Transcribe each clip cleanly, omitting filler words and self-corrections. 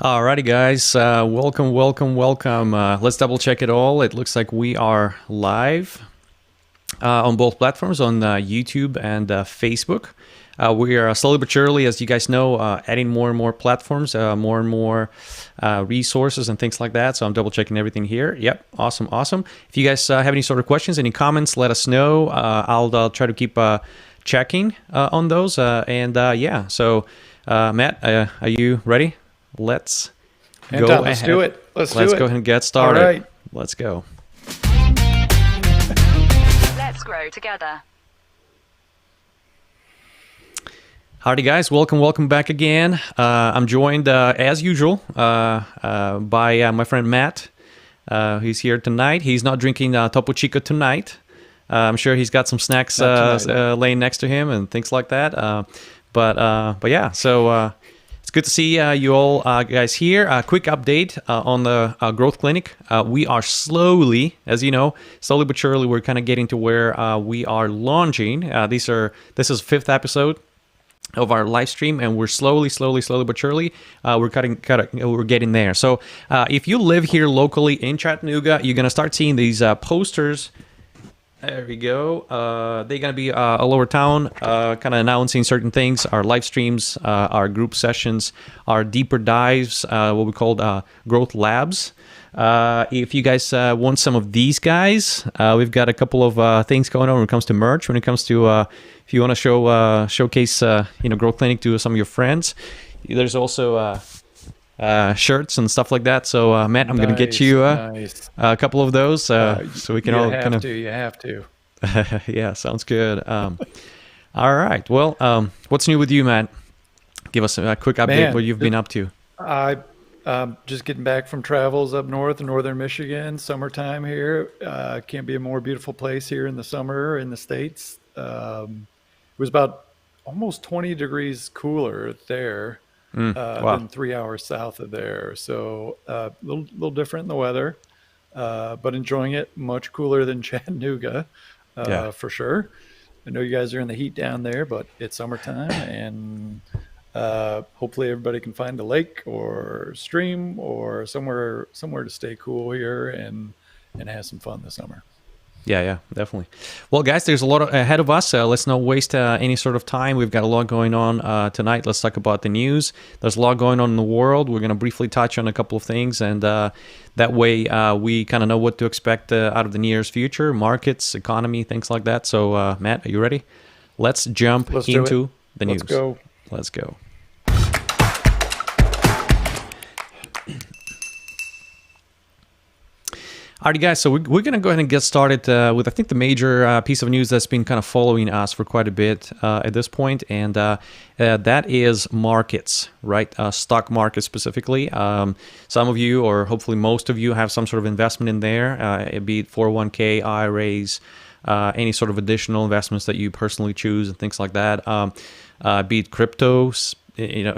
Alrighty, guys. Welcome. Let's double check it all. It looks like we are live on both platforms, on YouTube and Facebook. We are slowly but surely, as you guys know, adding more and more platforms, more and more resources and things like that. So I'm double checking everything here. Yep. Awesome. If you guys have any sort of questions, any comments, let us know. I'll try to keep checking on those. Yeah. So Matt, are you ready? Let's go ahead. Let's do it. Let's go ahead and get started. All right. Let's go. Let's grow together. Howdy, guys. Welcome back again. I'm joined, as usual, by my friend Matt. He's here tonight. He's not drinking Topo Chico tonight. I'm sure he's got some snacks laying next to him and things like that. But yeah, so... it's good to see you all guys here. Quick update on the Growth Clinic. We are slowly, as you know, slowly but surely, we're kind of getting to where we are launching. This is 5th episode of our live stream, and we're slowly but surely, we're getting there. So if you live here locally in Chattanooga, you're gonna start seeing these posters. There we go. They're going to be all over town, kind of announcing certain things, our live streams, our group sessions, our deeper dives, what we call growth labs. If you guys want some of these guys, we've got a couple of things going on when it comes to merch, when it comes to if you want to showcase Growth Clinic to some of your friends. There's also shirts and stuff like that. So Matt, I'm going to get you a couple of those so we can all kind of... You have to. Yeah, sounds good. All right. Well, what's new with you, Matt? Give us a quick update what you've been up to. Just getting back from travels up north in northern Michigan. Summertime here. Can't be a more beautiful place here in the summer in the States. It was about almost 20 degrees cooler there. Wow. Than 3 hours south of there. So a little different in the weather, but enjoying it. Much cooler than Chattanooga, for sure. I know you guys are in the heat down there, but it's summertime, and hopefully everybody can find a lake or stream or somewhere to stay cool here and have some fun this summer. Yeah, definitely. Well, guys, there's a lot ahead of us. Let's not waste any sort of time. We've got a lot going on tonight. Let's talk about the news. There's a lot going on in the world. We're going to briefly touch on a couple of things, and that way we kind of know what to expect out of the nearest future, markets, economy, things like that. So, Matt, are you ready? Let's jump into the news. Let's go. Alrighty, guys, so we're going to go ahead and get started with, I think, the major piece of news that's been kind of following us for quite a bit at this point, and that is markets, right? Stock market specifically. Some of you, or hopefully most of you, have some sort of investment in there, be it 401k, IRAs, any sort of additional investments that you personally choose and things like that, be it cryptos,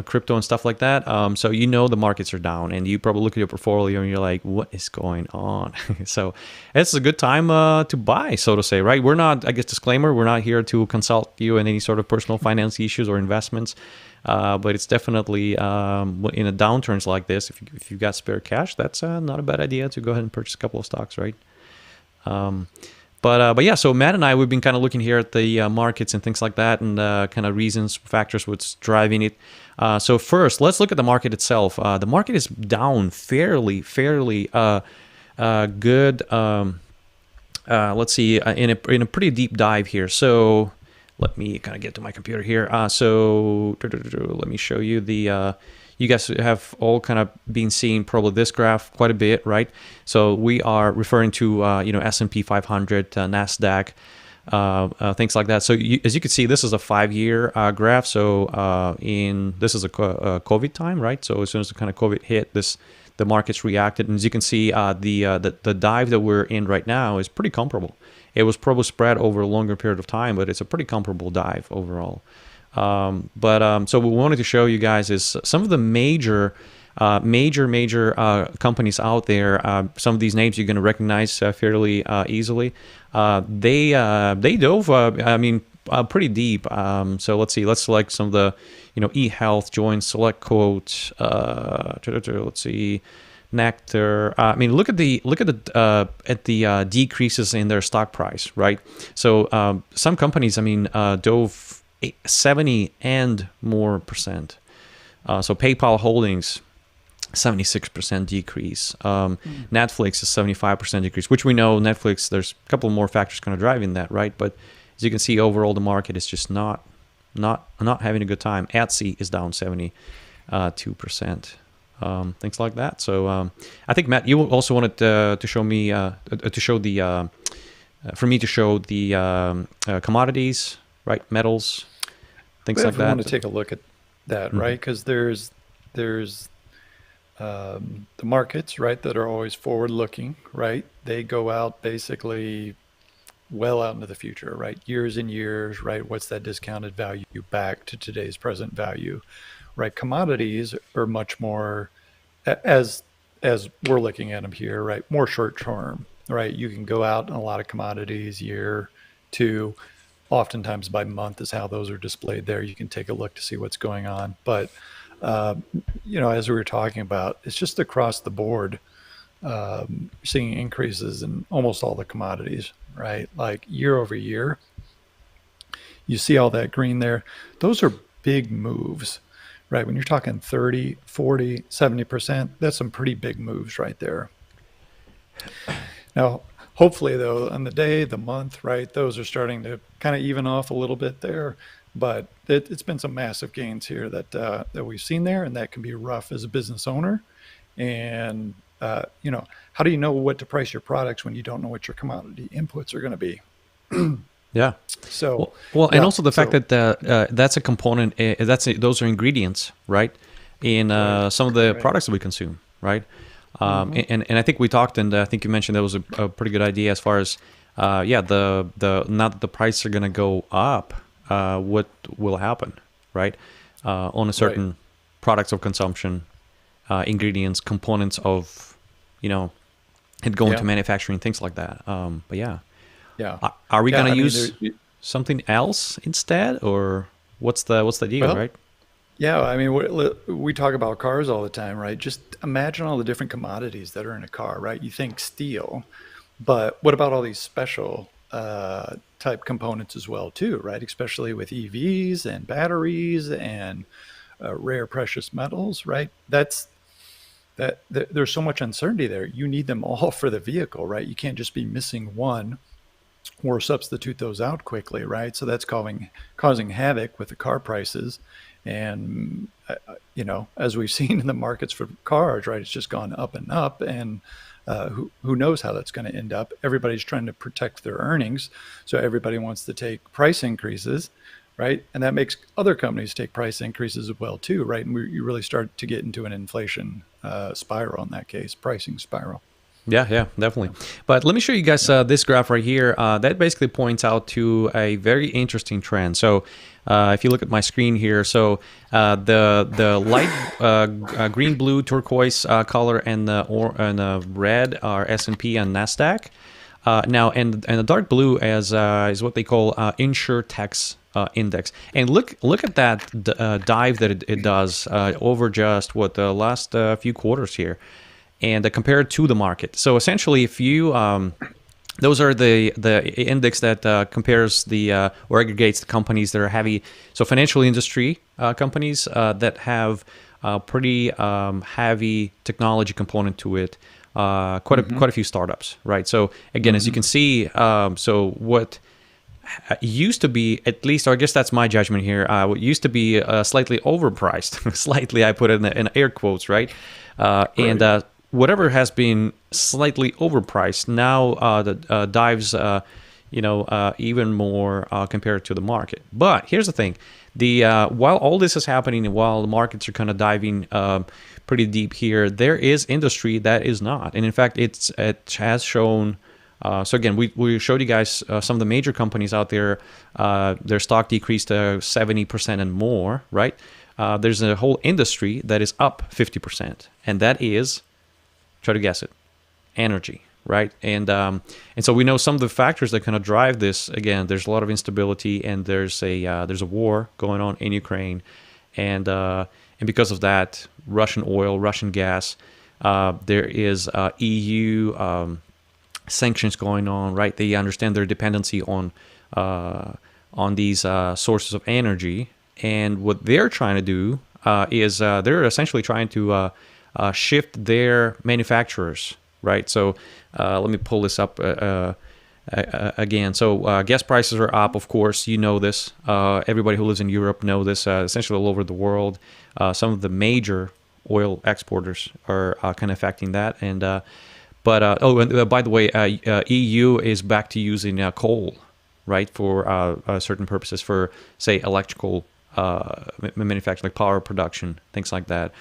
crypto and stuff like that. So the markets are down, and you probably look at your portfolio and you're like, what is going on? So it's a good time to buy, so to say, right? We're not, I guess, disclaimer, we're not here to consult you in any sort of personal finance issues or investments, but it's definitely in a downturns like this, if you've got spare cash, that's not a bad idea to go ahead and purchase a couple of stocks, right? But yeah, so Matt and I, we've been kind of looking here at the markets and things like that, and kind of reasons, factors, what's driving it. So first, let's look at the market itself. The market is down fairly good. Let's see, in a pretty deep dive here. So let me kind of get to my computer here. So let me show you the. you guys have all kind of been seeing probably this graph quite a bit, right? So we are referring to S&P 500, Nasdaq, things like that. So as you can see, this is a 5-year graph. So this is a COVID time, right? So as soon as the kind of COVID hit, the markets reacted, and as you can see, the dive that we're in right now is pretty comparable. It was probably spread over a longer period of time, but it's a pretty comparable dive overall. So what we wanted to show you guys is some of the major companies out there. Some of these names you're going to recognize fairly easily. They dove, pretty deep. So let's see. Let's select some of the, eHealth, Join, Select Quote. Let's see, Nectar. Look at the decreases in their stock price, right? So some companies, dove 70 and more percent. So PayPal Holdings, 76% decrease. Netflix is 75% decrease, which we know Netflix, there's a couple more factors kind of driving that, right? But as you can see, overall, the market is just not having a good time. Etsy is down 72%. Things like that. So I think, Matt, you also wanted to show me, for me to show the commodities, right? Metals, things like that. I want to take a look at that, right? Because there's the markets, right, that are always forward-looking, right? They go out basically well out into the future, right? Years and years, right? What's that discounted value back to today's present value, right? Commodities are much more, as we're looking at them here, right? More short-term, right? You can go out in a lot of commodities, year, two, oftentimes by month is how those are displayed there. You can take a look to see what's going on. But, as we were talking about, it's just across the board, seeing increases in almost all the commodities, right? Like year over year, you see all that green there. Those are big moves, right? When you're talking 30, 40, 70%, that's some pretty big moves right there. Now, hopefully though, on the day, the month, right, those are starting to kind of even off a little bit there. But it's been some massive gains here that we've seen there, and that can be rough as a business owner. And how do you know what to price your products when you don't know what your commodity inputs are going to be? Yeah. So and also the fact that that's a component. Those are ingredients, right? In some of the products that we consume, right? And I think we talked, and I think you mentioned that was a pretty good idea as far as the not that the prices are going to go up. What will happen, right? On a certain products of consumption, ingredients, components of, it going to manufacturing, things like that. But are we going to use something else instead, or what's the deal, right? Yeah, we talk about cars all the time, right? Just imagine all the different commodities that are in a car, right? You think steel, but what about all these special type components as well too, right? Especially with EVs and batteries and rare precious metals, right? There's so much uncertainty there. You need them all for the vehicle, right? You can't just be missing one or substitute those out quickly, right? So that's causing havoc with the car prices. And as we've seen in the markets for cars, right, it's just gone up and up, and who knows how that's going to end up. Everybody's trying to protect their earnings, so everybody wants to take price increases, right? And that makes other companies take price increases as well too, right? And you really start to get into an inflation spiral in that case, pricing spiral. Yeah, definitely. But let me show you guys this graph right here. That basically points out to a very interesting trend. So if you look at my screen here, so the light green, blue, turquoise color and the red are S&P and Nasdaq. Now, and the dark blue is what they call InsurTech's index. And look at that dive that it does over just the last few quarters here. And compare it to the market. So essentially, if you, those are the index that compares or aggregates the companies that are heavy. So financial industry companies that have a pretty heavy technology component to it. Quite a few startups, right? So again, as you can see, so what used to be, at least, or I guess that's my judgment here, used to be slightly overpriced. Slightly, I put it in air quotes, right? And whatever has been slightly overpriced now dives, even more compared to the market. But here's the thing: while all this is happening, and while the markets are kind of diving pretty deep here, there is industry that is not, and in fact, it has shown. So again, we showed you guys some of the major companies out there. Their stock decreased to 70% and more, right? There's a whole industry that is up 50%, and that is, try to guess it, energy, right? And so we know some of the factors that kind of drive this. Again, there's a lot of instability, and there's a war going on in Ukraine, and because of that, Russian oil, Russian gas. There is EU. Sanctions going on, right? They understand their dependency on these sources of energy, and what they're trying to do is they're essentially trying to shift their manufacturers, right? So let me pull this up again. So gas prices are up, of course. You know this. Everybody who lives in Europe know this. Essentially all over the world, some of the major oil exporters are kind of affecting that, and But by the way, EU is back to using coal, right, for certain purposes, for say electrical manufacturing, like power production, things like that.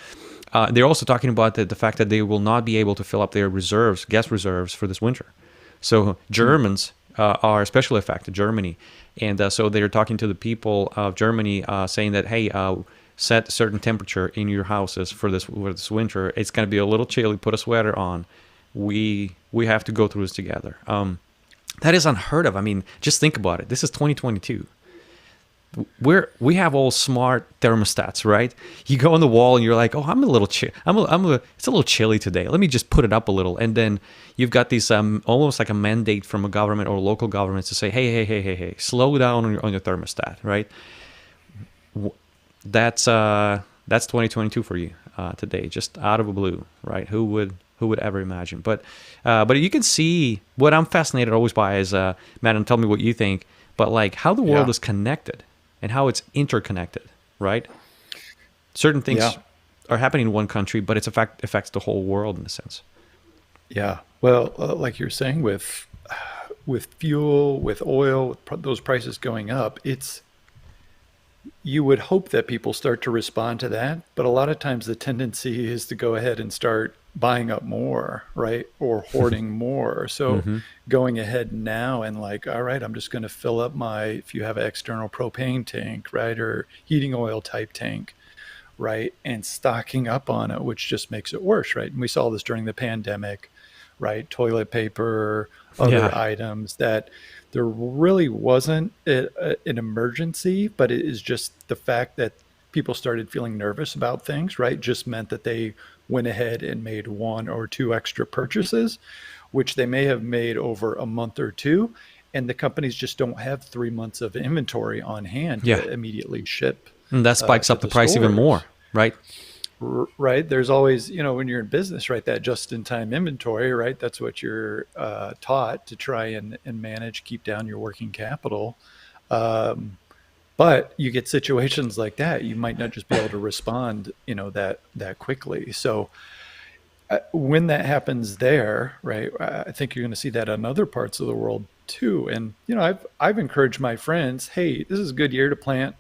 They're also talking about the fact that they will not be able to fill up their reserves, gas reserves, for this winter. So Germans are especially affected, Germany, and so they're talking to the people of Germany, saying that, hey, set a certain temperature in your houses for this winter. It's going to be a little chilly. Put a sweater on. We have to go through this together. That is unheard of. I mean, just think about it. This is 2022. We have all smart thermostats, right? You go on the wall and you're like, oh, I'm a little it's a little chilly today. Let me just put it up a little. And then you've got these almost like a mandate from a government or local governments to say, hey, slow down on your thermostat, right? That's 2022 for you today, just out of the blue, right? Who would ever imagine? But you can see what I'm fascinated always by is, Matt, and tell me what you think, but like how the world is connected and how it's interconnected, right? Certain things are happening in one country, but it affects the whole world in a sense. Yeah. Well, like you're saying, with fuel, with oil, with those prices going up, you would hope that people start to respond to that, but a lot of times the tendency is to go ahead and start buying up more, right? Or hoarding more. So going ahead now and like, all right, I'm just going to fill up if you have an external propane tank, right? Or heating oil type tank, right? And stocking up on it, which just makes it worse, right? And we saw this during the pandemic, right? Toilet paper, other items that there really wasn't an emergency, but it is just the fact that people started feeling nervous about things, right? Just meant that they went ahead and made one or two extra purchases, which they may have made over a month or two. And the companies just don't have 3 months of inventory on hand to immediately ship. And that spikes up the price even more, right? Right. There's always, when you're in business, right, that just-in-time inventory, right? That's what you're taught to try and manage, keep down your working capital. But you get situations like that, you might not just be able to respond, that quickly. So when that happens there, right, I think you're going to see that in other parts of the world too. And, I've encouraged my friends, hey, this is a good year to plant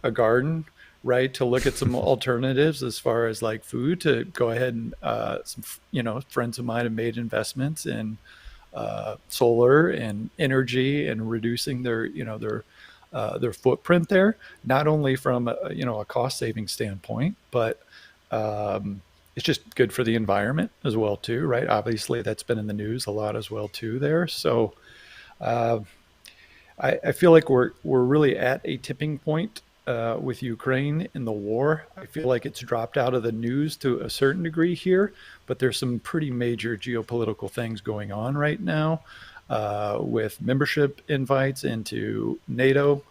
a garden, right? To look at some alternatives as far as like food, to go ahead and, some, friends of mine have made investments in solar and energy and reducing their footprint there, not only from a cost saving standpoint, but it's just good for the environment as well too, right? Obviously that's been in the news a lot as well too there. So I feel like we're really at a tipping point with Ukraine in the war. I feel like it's dropped out of the news to a certain degree here, but there's some pretty major geopolitical things going on right now. With membership invites into NATO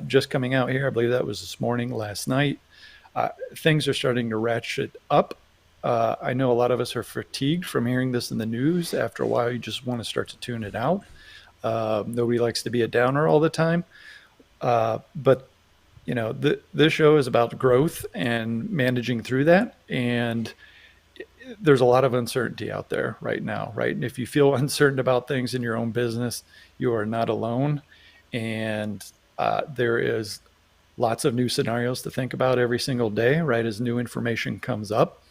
just coming out here. I believe that was this morning, last night. Things are starting to ratchet up. I know a lot of us are fatigued from hearing this in the news. After a while, you just want to start to tune it out. Nobody likes to be a downer all the time. But this show is about growth and managing through that. And there's a lot of uncertainty out there right now, right? And if you feel uncertain about things in your own business, you are not alone. And there is lots of new scenarios to think about every single day, right? As new information comes up,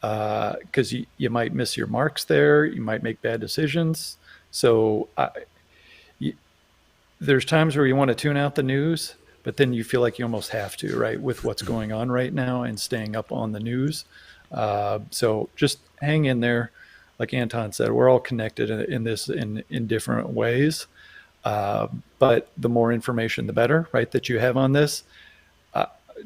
because you might miss your marks there, you might make bad decisions. So there's times where you want to tune out the news, but then you feel like you almost have to, right? With what's going on right now and staying up on the news. So just hang in there. Like Anton said, we're all connected in this in different ways. But the more information, the better, right? That you have on this.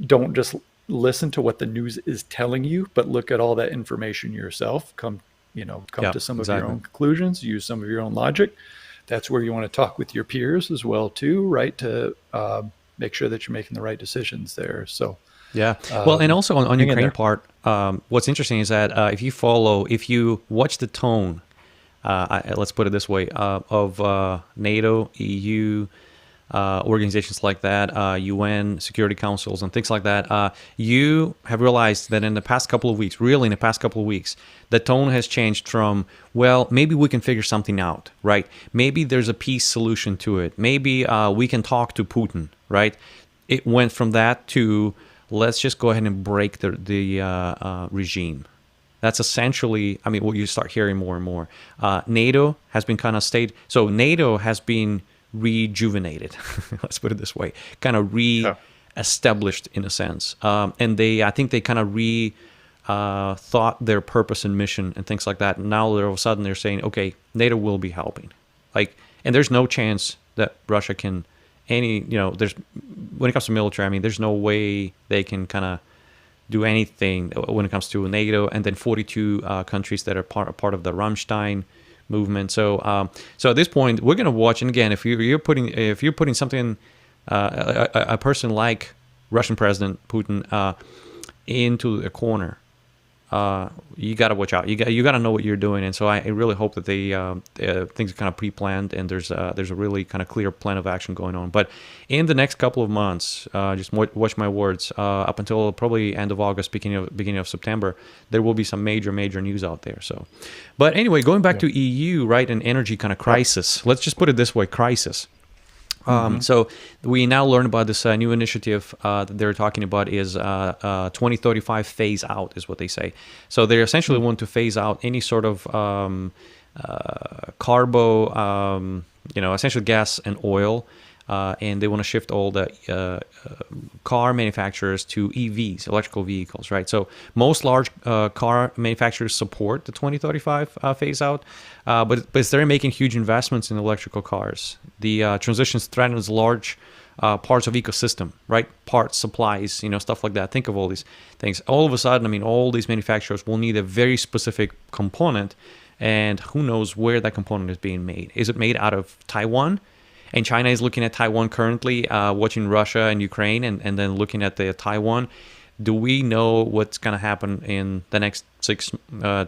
Don't just listen to what the news is telling you, but look at all that information yourself. Come to some of your own conclusions. Use some of your own logic. That's where you want to talk with your peers as well, too, right? To make sure that you're making the right decisions there. So. Yeah. Well, and also on Ukraine part, what's interesting is that if you watch the tone, let's put it this way, of NATO, EU, organizations like that, UN, security councils, and things like that, you have realized that in the past couple of weeks, the tone has changed from, well, maybe we can figure something out, right? Maybe there's a peace solution to it. Maybe we can talk to Putin, right? It went from that to, let's just go ahead and break the regime. That's essentially, what you start hearing more and more. NATO has been kind of so NATO has been rejuvenated, let's put it this way, kind of re-established in a sense. And I think they kind of thought their purpose and mission and things like that. And now all of a sudden they're saying, okay, NATO will be helping. And there's no chance that Russia can there's, when it comes to military, there's no way they can kind of do anything when it comes to NATO, and then 42 countries that are part of the Rammstein movement. So at this point, we're going to watch. And again, if you're putting something, a person like Russian President Putin into a corner, you got to watch out. You got to know what you're doing. And so I really hope that things are kind of pre-planned, and there's a really kind of clear plan of action going on. But in the next couple of months, just watch my words, up until probably end of August, beginning of September, there will be some major news out there. So, but anyway, going back to EU, right, an energy kind of crisis. Let's just put it this way, crisis. So we now learn about this new initiative that they're talking about is 2035 phase out is what they say. So they essentially want to phase out any sort of essentially gas and oil, and they want to shift all the car manufacturers to EVs, electrical vehicles, right? So most large car manufacturers support the 2035 phase out, but they're making huge investments in electrical cars. The transition threatens large parts of ecosystem, right? Parts, supplies, stuff like that. Think of all these things. All of a sudden, all these manufacturers will need a very specific component, and who knows where that component is being made. Is it made out of Taiwan? And China is looking at Taiwan currently, watching Russia and Ukraine, and then looking at the Taiwan. Do we know what's going to happen in the next 6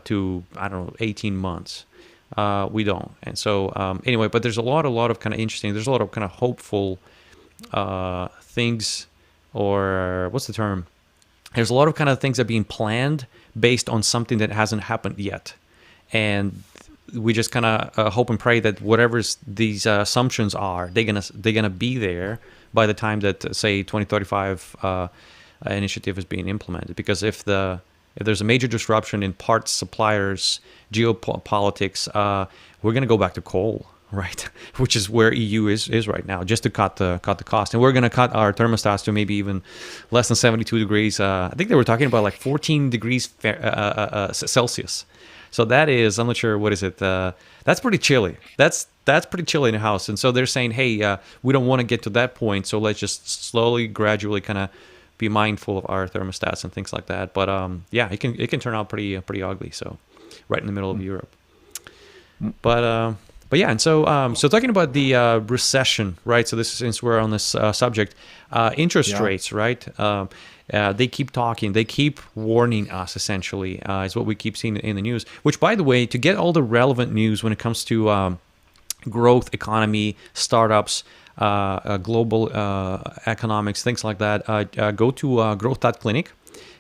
to 18 months? We don't. And so anyway, but there's a lot of kind of interesting. There's a lot of kind of hopeful things, or what's the term? There's a lot of kind of things that are being planned based on something that hasn't happened yet, and we just kind of hope and pray that whatever these assumptions are, they're gonna be there by the time that, say, 2035 initiative is being implemented. Because if there's a major disruption in parts, suppliers, geopolitics, we're gonna go back to coal, right? Which is where EU is right now, just to cut the cost. And we're gonna cut our thermostats to maybe even less than 72 degrees. I think they were talking about like 14 degrees Celsius. So that is, I'm not sure, what is it? That's pretty chilly. That's pretty chilly in the house. And so they're saying, hey, we don't want to get to that point, so let's just slowly, gradually kind of be mindful of our thermostats and things like that. But yeah, it can turn out pretty ugly. So right in the middle of Europe. But yeah, and so talking about the recession, right? So this is, since we're on this subject, interest rates, right? They keep talking. They keep warning us, essentially, is what we keep seeing in the news. Which, by the way, to get all the relevant news when it comes to growth economy, startups, global economics, things like that, go to growth.clinic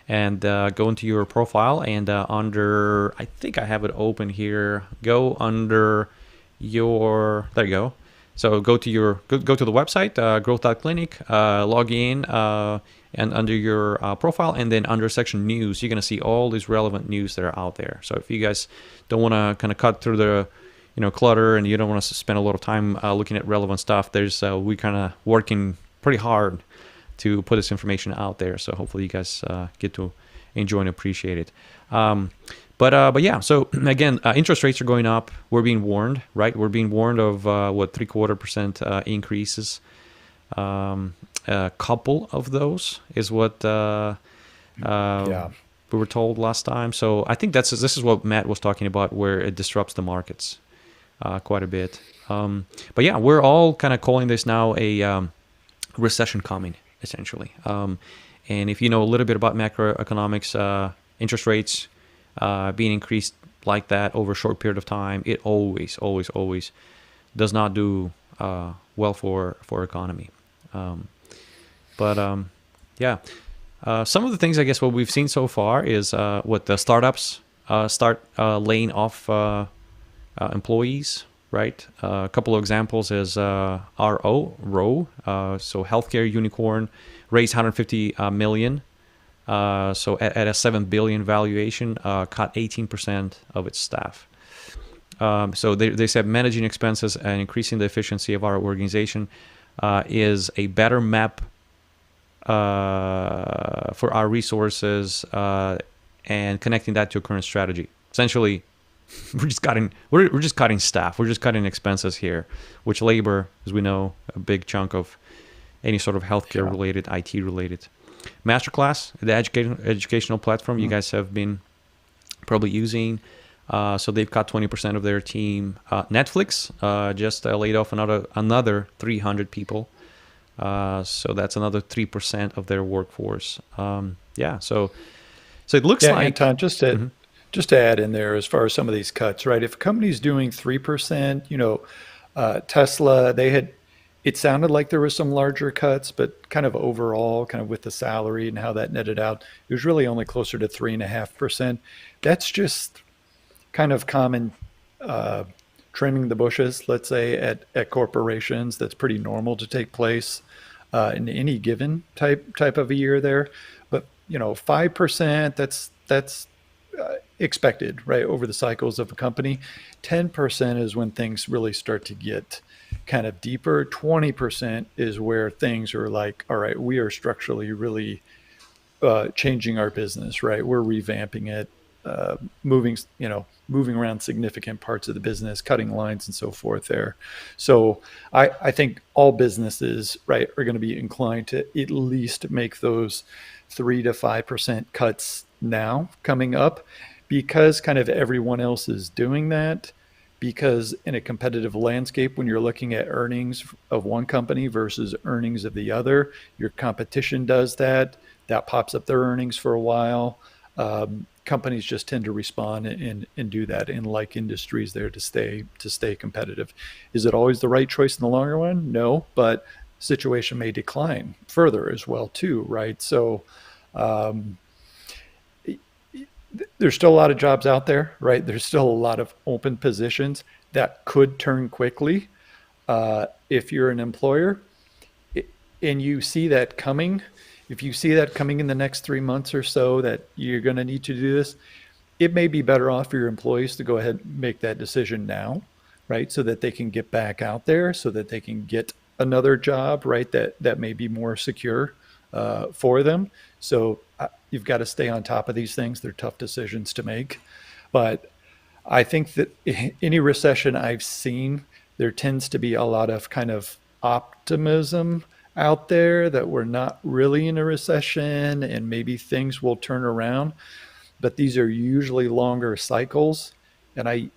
and go into your profile and under, I think I have it open here, go under your, there you go. So go to the website, growth.clinic, log in, and under your profile, and then under section news, you're going to see all these relevant news that are out there. So if you guys don't want to kind of cut through the clutter, and you don't want to spend a lot of time looking at relevant stuff, there's we kind of working pretty hard to put this information out there. So hopefully you guys get to enjoy and appreciate it. But yeah, so again, interest rates are going up. We're being warned, right? We're being warned of 0.75% increases. A couple of those is what we were told last time. So I think this is what Matt was talking about, where it disrupts the markets quite a bit. But yeah, we're all kind of calling this now a recession coming, essentially. And if you know a little bit about macroeconomics, interest rates being increased like that over a short period of time, it always does not do well for economy. Yeah, some of the things, I guess, what we've seen so far is what the startups start laying off employees, right? A couple of examples is Row, so healthcare unicorn, raised 150 million. So at a 7 billion valuation, cut 18% of its staff. So they said managing expenses and increasing the efficiency of our organization is a better map for our resources and connecting that to a current strategy. Essentially, we're just cutting staff. We're just cutting expenses here, which labor, as we know, a big chunk of any sort of healthcare related, IT related. Masterclass, the educational platform you guys have been probably using. So they've cut 20% of their team. Netflix just laid off another 300 people. So that's another 3% of their workforce. So it looks like... Anton, just to add in there, as far as some of these cuts, right? If a company's doing 3%, Tesla, it sounded like there was some larger cuts, but kind of overall, kind of with the salary and how that netted out, it was really only closer to 3.5%. That's just kind of common trimming the bushes, let's say, at corporations. That's pretty normal to take place in any given type of a year there. But 5%, that's expected, right, over the cycles of a company. 10% is when things really start to get kind of deeper. 20% is where things are like, all right, we are structurally really changing our business, right? We're revamping it, moving around significant parts of the business, cutting lines and so forth there. So I think all businesses, right, are going to be inclined to at least make those 3 to 5% cuts now coming up, because kind of everyone else is doing that. Because in a competitive landscape, when you're looking at earnings of one company versus earnings of the other, your competition does that. That pops up their earnings for a while. Companies just tend to respond and do that in like industries there to stay competitive. Is it always the right choice in the longer run? No, but situation may decline further as well too, right? So there's still a lot of jobs out there, right? There's still a lot of open positions that could turn quickly if you're an employer and you see that coming. If you see that coming in the next 3 months or so, that you're going to need to do this, it may be better off for your employees to go ahead and make that decision now, right? So that they can get back out there, so that they can get another job, right? That may be more secure for them. So you've got to stay on top of these things. They're tough decisions to make. But I think that any recession I've seen, there tends to be a lot of kind of optimism out there that we're not really in a recession and maybe things will turn around. But these are usually longer cycles. And I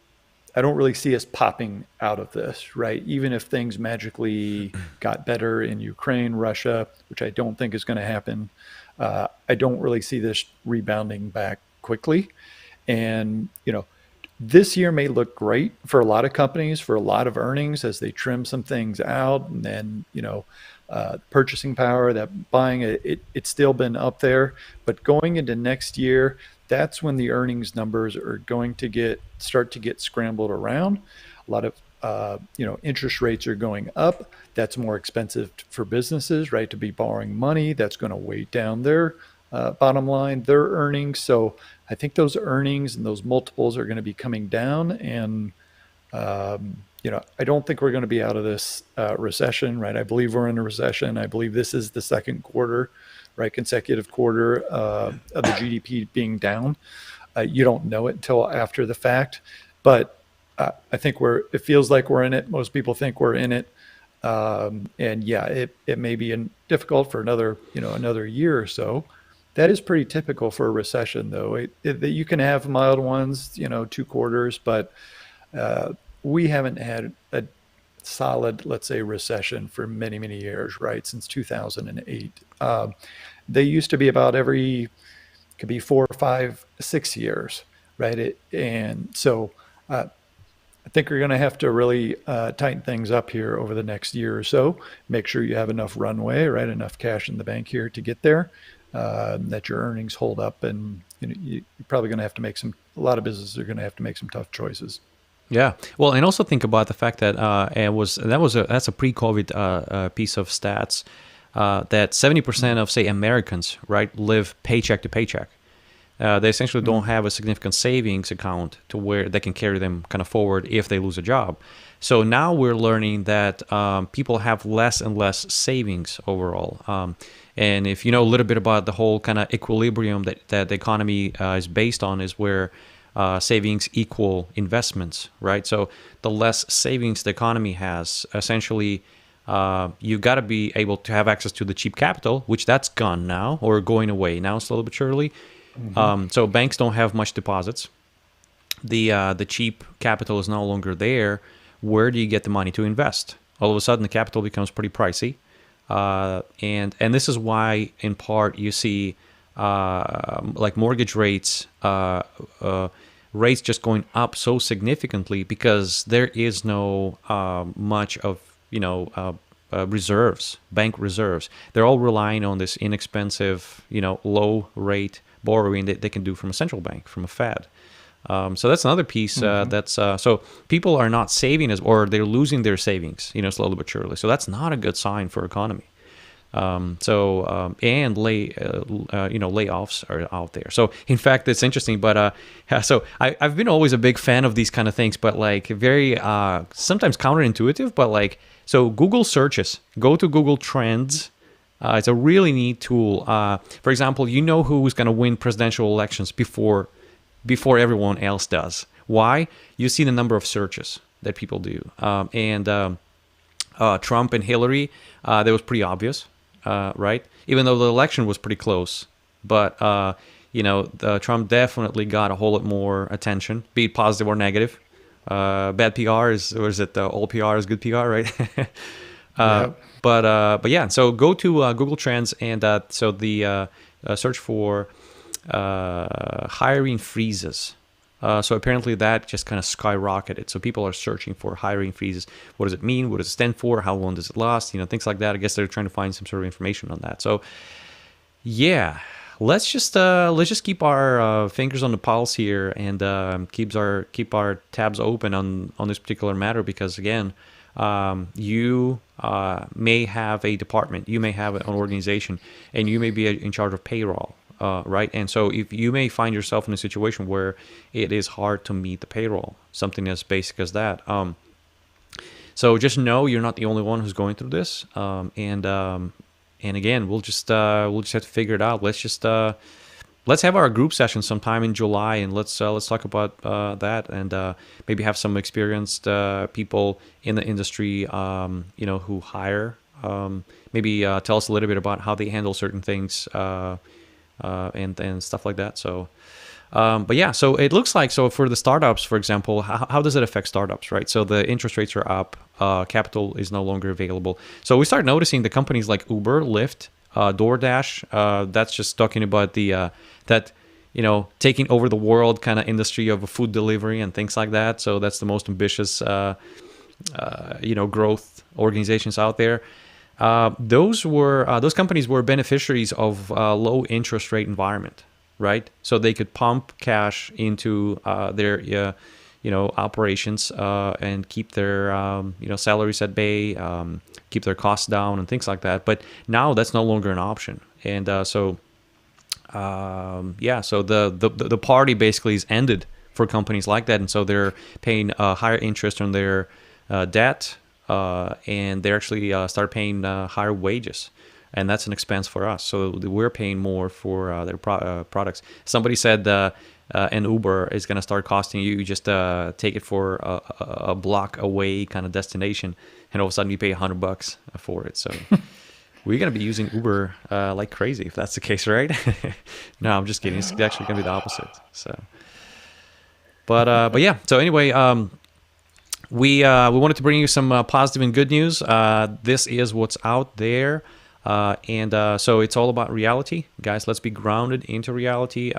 don't really see us popping out of this, right? Even if things magically got better in Ukraine, Russia, which I don't think is going to happen, I don't really see this rebounding back quickly. And, This year may look great for a lot of companies, for a lot of earnings as they trim some things out, and then purchasing power, that buying it's still been up there. But going into next year, that's when the earnings numbers are going to start to get scrambled around. A lot of interest rates are going up. That's more expensive for businesses, right? To be borrowing money, that's going to weigh down their bottom line, their earnings. So I think those earnings and those multiples are going to be coming down, and I don't think we're going to be out of this recession, right? I believe we're in a recession. I believe this is the second quarter, right, consecutive quarter of the GDP being down. You don't know it until after the fact, but I think it feels like we're in it. Most people think we're in it. And yeah, it may be difficult for another year or so. That is pretty typical for a recession, though. You can have mild ones, 2 quarters, but we haven't had a solid, let's say, recession for many, many years, right? Since 2008. They used to be about could be 4, 5, 6 years, right? And so I think we're going to have to really tighten things up here over the next year or so. Make sure you have enough runway, right? Enough cash in the bank here to get there, that your earnings hold up, and you're probably going to have to a lot of businesses are going to have to make some tough choices. Yeah, well, and also think about the fact that that's a pre-COVID piece of stats, that 70% of, say, Americans, right, live paycheck to paycheck. They essentially don't have a significant savings account to where they can carry them kind of forward if they lose a job. So now we're learning that people have less and less savings overall. And if you know a little bit about the whole kind of equilibrium that the economy is based on, is where savings equal investments, right? So the less savings the economy has, essentially, you've got to be able to have access to the cheap capital, which that's gone now, or going away now slowly but surely. So banks don't have much deposits. The cheap capital is no longer there. Where do you get the money to invest? All of a sudden, the capital becomes pretty pricey, and this is why, in part, you see like mortgage rates just going up so significantly, because there is no much of reserves, bank reserves. They're all relying on this inexpensive, low rate borrowing that they can do from a central bank, from a Fed. So that's another piece. So people are not saving or they're losing their savings, slowly but surely. So that's not a good sign for economy. Layoffs are out there. So in fact, it's interesting. But so I've been always a big fan of these kind of things, but like very sometimes counterintuitive. But like, so Google searches, go to Google Trends. It's a really neat tool. For example, who's going to win presidential elections before everyone else does. Why? You see the number of searches that people do. Trump and Hillary, that was pretty obvious, right? Even though the election was pretty close. But, Trump definitely got a whole lot more attention, be it positive or negative. Bad PR all PR is good PR, right? But yeah, so go to Google Trends, and so the search for hiring freezes. So apparently that just kind of skyrocketed. So people are searching for hiring freezes. What does it mean? What does it stand for? How long does it last? Things like that. I guess they're trying to find some sort of information on that. So yeah, let's just keep our fingers on the pulse here, and keep our tabs open on this particular matter, because again, you may have a department, you may have an organization, and you may be in charge of payroll. Right? And so if you may find yourself in a situation where it is hard to meet the payroll, something as basic as that. So just know you're not the only one who's going through this. And again, we'll just have to figure it out. Let's have our group session sometime in July, and let's talk about that, and maybe have some experienced people in the industry, who hire. Maybe tell us a little bit about how they handle certain things. And stuff like that. So, but yeah, so it looks like, so for the startups, for example, how does it affect startups, right? So the interest rates are up, capital is no longer available. So we start noticing the companies like Uber, Lyft, DoorDash, that's just talking about that taking over the world kind of industry of food delivery and things like that. So that's the most ambitious, growth organizations out there. Those companies were beneficiaries of low interest rate environment, right? So they could pump cash into their operations and keep their salaries at bay, keep their costs down and things like that. But now that's no longer an option, and so the party basically is ended for companies like that, and so they're paying higher interest on their debt, and they actually start paying higher wages. And that's an expense for us. So we're paying more for their products. Somebody said an Uber is going to start costing you just take it for a block away kind of destination, and all of a sudden you pay $100 for it. So we're going to be using Uber like crazy if that's the case, right? No, I'm just kidding. It's actually going to be the opposite. So, but yeah. So anyway, we wanted to bring you some positive and good news. This is what's out there. So it's all about reality, guys. Let's be grounded into reality.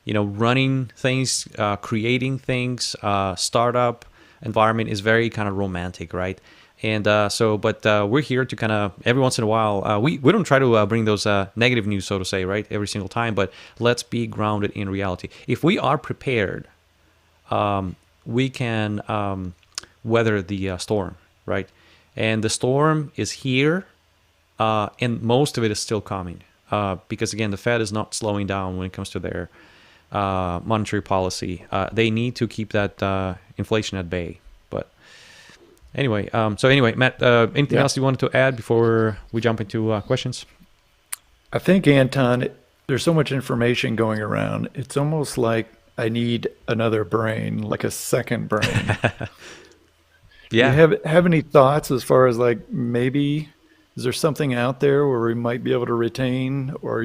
Running things, creating things, startup environment is very kind of romantic, right? And but we're here to kind of every once in a while. We don't try to bring those negative news, so to say, right, every single time. But let's be grounded in reality. If we are prepared, we can weather the storm, right? And the storm is here. And most of it is still coming because, again, the Fed is not slowing down when it comes to their monetary policy. They need to keep that inflation at bay. But anyway, Matt, anything else you wanted to add before we jump into questions? I think, Anton, there's so much information going around. It's almost like I need another brain, like a second brain. Yeah. Do you have any thoughts as far as like maybe... Is there something out there where we might be able to retain or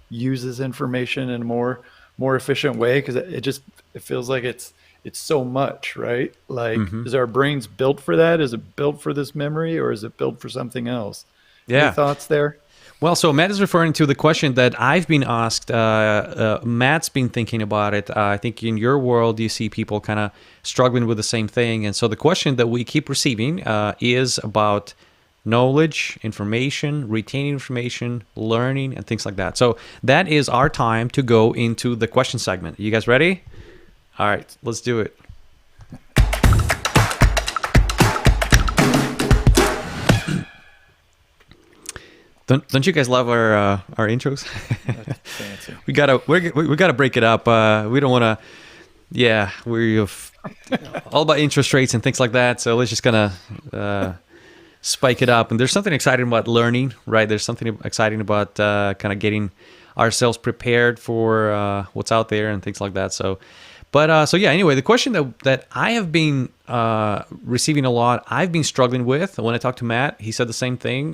use this information in a more efficient way? Because it feels like it's so much, right? Like, Is our brains built for that? Is it built for this memory, or is it built for something else? Yeah. Any thoughts there? Well, so Matt is referring to the question that I've been asked. Matt's been thinking about it. I think in your world, you see people kind of struggling with the same thing. And so the question that we keep receiving is about knowledge, information, retaining information, learning, and things like that. So that is our time to go into the question segment. You guys ready? All right, let's do it. Don't you guys love our intros? That's fancy. we gotta break it up. We don't want to. Yeah, we're all about interest rates and things like that. So let's just kind of spike it up. And there's something exciting about learning, right? There's something exciting about kind of getting ourselves prepared for what's out there and things like that. So yeah, anyway, the question that I have been receiving a lot, I've been struggling with. When I talked to Matt, he said the same thing.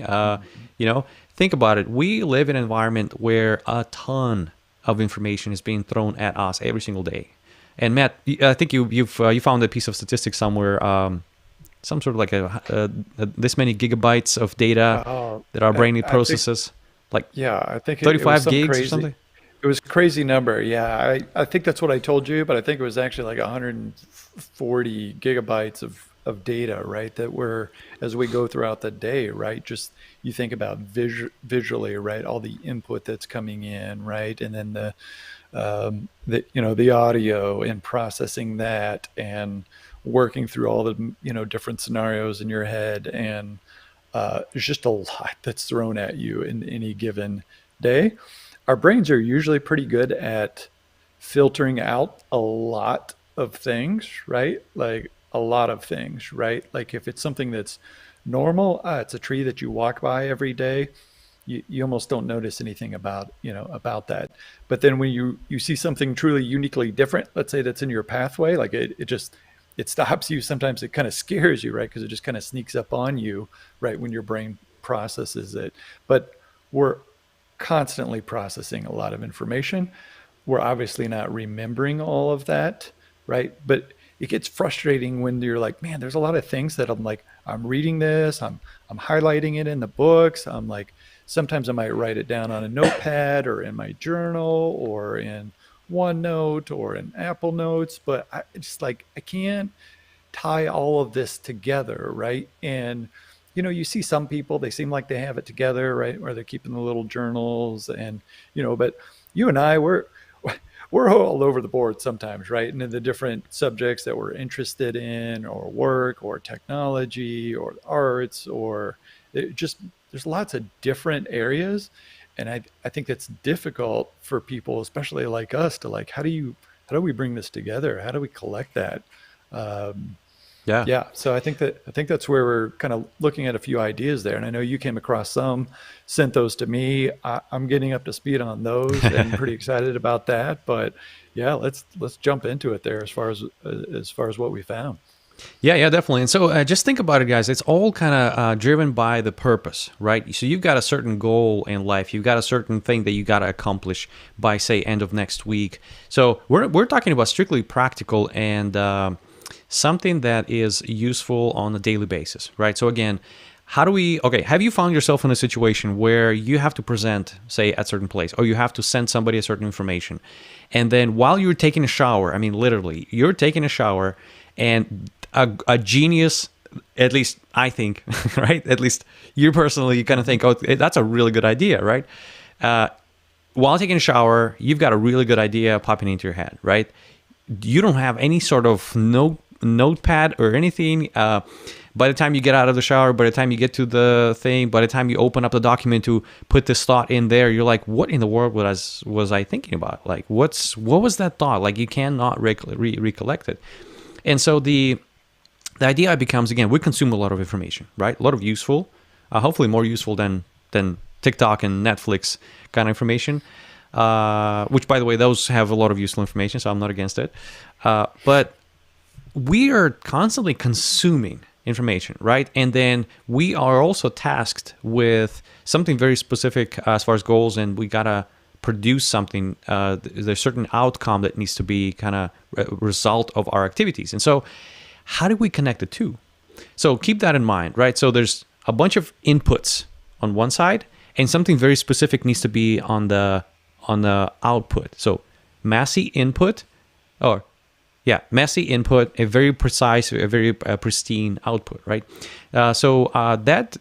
Think about it. We live in an environment where a ton of information is being thrown at us every single day. And Matt, I think you found a piece of statistics somewhere, some sort of like this many gigabytes of data that our brain processes. I think 35 gigs crazy, or something. It was a crazy number. Yeah, I think that's what I told you, but I think it was actually like 140 gigabytes of data, right? That we're, as we go throughout the day, right? Just you think about visually, right? All the input that's coming in, right? And then the audio and processing that and working through all the different scenarios in your head, and there's just a lot that's thrown at you in any given day. Our brains are usually pretty good at filtering out a lot of things, right? Like a lot of things, right? Like if it's something that's normal, it's a tree that you walk by every day, you almost don't notice anything about that. But then when you see something truly uniquely different, let's say that's in your pathway, like it stops you. Sometimes it kind of scares you, right? Because it just kind of sneaks up on you, right, when your brain processes it. But we're constantly processing a lot of information. We're obviously not remembering all of that, right? But it gets frustrating when you're like, man, there's a lot of things that I'm reading this, I'm highlighting it in the books. I'm like, sometimes I might write it down on a notepad or in my journal or in OneNote or in Apple Notes, but I just like I can't tie all of this together, right? And you see some people, they seem like they have it together, right? Where they're keeping the little journals and but you and I we're all over the board sometimes, right? And in the different subjects that we're interested in, or work, or technology, or arts, or it just there's lots of different areas, and I think that's difficult for people, especially like us, to like how do we bring this together? How do we collect that? Um, Yeah. yeah, so I think that's where we're kind of looking at a few ideas there, and I know you came across some, sent those to me. I'm getting up to speed on those, and pretty excited about that. But yeah, let's jump into it there as far as what we found. Yeah, definitely. And so just think about it, guys. It's all kind of driven by the purpose, right? So you've got a certain goal in life. You've got a certain thing that you got to accomplish by, say, end of next week. So we're talking about strictly practical and something that is useful on a daily basis, right? So again, have you found yourself in a situation where you have to present, say, at a certain place, or you have to send somebody a certain information, and then while you're taking a shower, I mean, literally, you're taking a shower, and a genius, at least I think, right? At least you personally, you kind of think, oh, that's a really good idea, right? While taking a shower, you've got a really good idea popping into your head, right? You don't have any sort of notepad or anything. By the time you get out of the shower, by the time you get to the thing, by the time you open up the document to put this thought in there, you're like, what in the world was I thinking about? Like, what was that thought? Like, you cannot recollect it. And so the idea becomes, again, we consume a lot of information, right? A lot of useful, hopefully more useful than TikTok and Netflix kind of information, which, by the way, those have a lot of useful information, so I'm not against it. But we are constantly consuming information, right? And then we are also tasked with something very specific as far as goals, and we gotta produce something. There's a certain outcome that needs to be kind of a result of our activities. And so how do we connect the two? So keep that in mind, right? So there's a bunch of inputs on one side, and something very specific needs to be on the output. So messy input, a very precise, a very pristine output, right? So that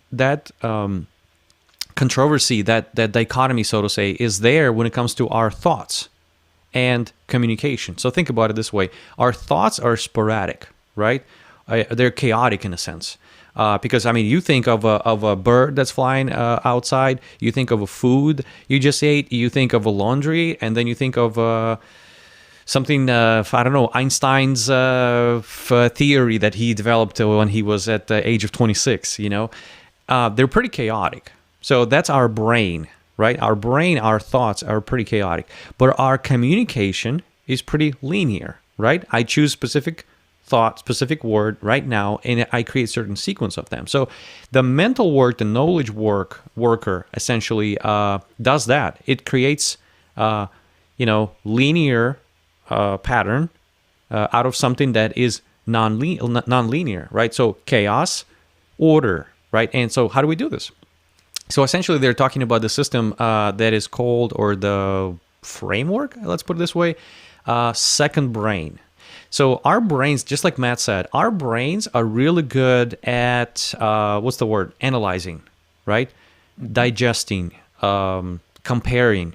controversy, that dichotomy, so to say, is there when it comes to our thoughts and communication. So think about it this way: our thoughts are sporadic, right? They're chaotic in a sense. Because, I mean, you think of a bird that's flying outside, you think of a food you just ate, you think of a laundry, and then you think of something, I don't know, Einstein's theory that he developed when he was at the age of 26, They're pretty chaotic. So that's our brain, right? Our brain, our thoughts are pretty chaotic. But our communication is pretty linear, right? I choose specific thought, specific word right now, and I create certain sequence of them. So the mental work, the knowledge worker essentially does that. It creates, linear pattern out of something that is non-linear, right? So chaos, order, right? And so how do we do this? So essentially they're talking about the system that is called, or the framework, let's put it this way, second brain. So our brains, just like Matt said, our brains are really good at, analyzing, right? Digesting, comparing,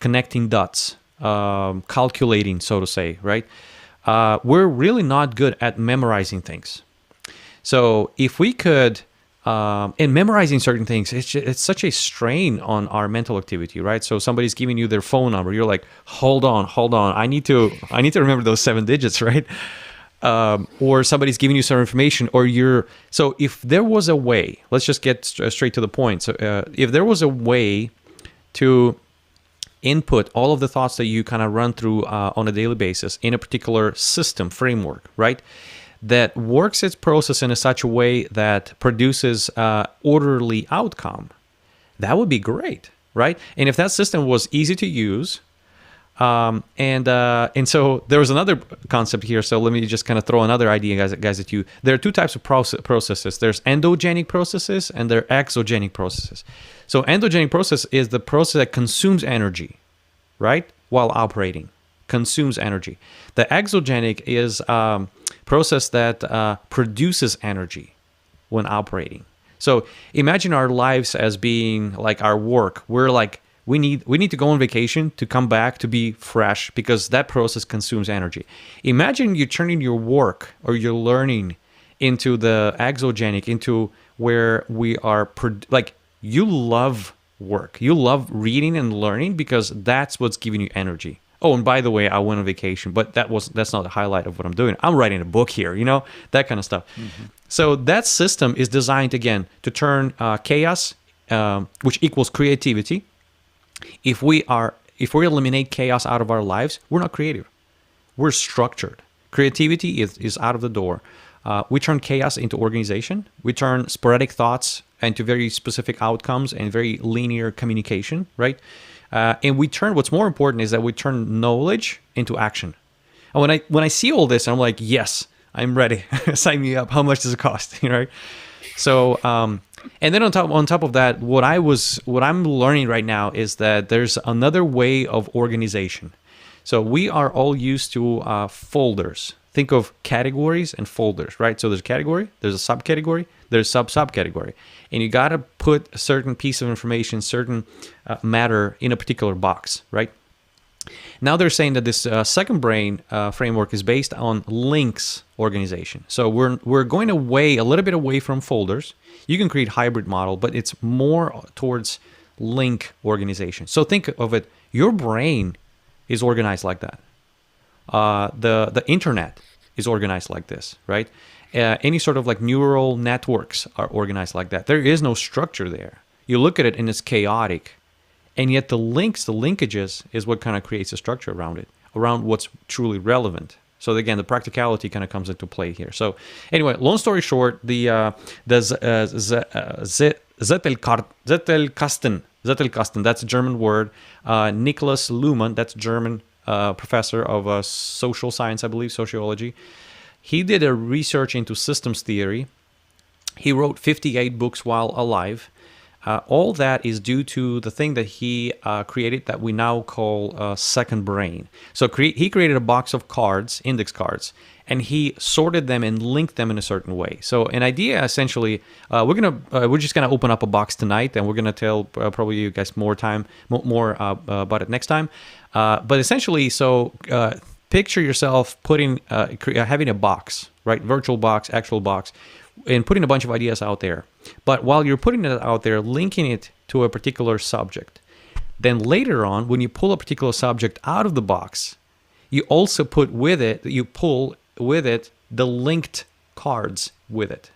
connecting dots, calculating, so to say, right? We're really not good at memorizing things. So if we could, in memorizing certain things, it's such a strain on our mental activity, right? So somebody's giving you their phone number, you're like, hold on, I need to remember those 7 digits, right? Or somebody's giving you some information, so if there was a way, let's just get straight to the point. So if there was a way to input all of the thoughts that you kind of run through on a daily basis in a particular system framework, right, that works its process in such a way that produces orderly outcome, that would be great, right? And if that system was easy to use, and so there was another concept here. So let me just kind of throw another idea, guys, at you. There are two types of processes. There's endogenic processes and there are exogenic processes. So endogenic process is the process that consumes energy, right, while operating. consumes energy. The exogenic is a process that produces energy when operating. So imagine our lives as being like our work. We're like, we need to go on vacation to come back to be fresh because that process consumes energy. Imagine you turning your work or your learning into the exogenic, into where we are, like, you love work. You love reading and learning because that's what's giving you energy. Oh, and by the way, I went on vacation, but that's not the highlight of what I'm doing. I'm writing a book here, that kind of stuff. Mm-hmm. So that system is designed, again, to turn chaos, which equals creativity. If we eliminate chaos out of our lives, we're not creative. We're structured. Creativity is out of the door. We turn chaos into organization. We turn sporadic thoughts into very specific outcomes and very linear communication, right? And what's more important is that we turn knowledge into action. And when I see all this, I'm like, yes, I'm ready. Sign me up. How much does it cost? Right? So, and then on top of that, what I'm learning right now is that there's another way of organization. So we are all used to folders. Think of categories and folders, right? So there's a category, there's a subcategory, there's a subcategory. And you got to put a certain piece of information, certain matter in a particular box, right? Now they're saying that this second brain framework is based on links organization. So we're going a little bit away from folders. You can create hybrid model, but it's more towards link organization. So think of it, your brain is organized like that. The internet is organized like this, right? Any sort of like neural networks are organized like that. There is no structure there. You look at it and it's chaotic. And yet the linkages is what kind of creates a structure around it, around what's truly relevant. So again, the practicality kind of comes into play here. So anyway, long story short, the Zettelkasten, that's a German word. Niklas Luhmann, that's German professor of social science, I believe, sociology. He did a research into systems theory. He wrote 58 books while alive. All that is due to the thing that he created that we now call second brain. So he created a box of cards, index cards, and he sorted them and linked them in a certain way. So an idea, essentially, we're just gonna open up a box tonight, and we're gonna tell probably you guys more about it next time. But essentially, so picture yourself having a box, right? Virtual box, actual box, and putting a bunch of ideas out there. But while you're putting it out there, linking it to a particular subject. Then later on, when you pull a particular subject out of the box, you also pull with it the linked cards with it.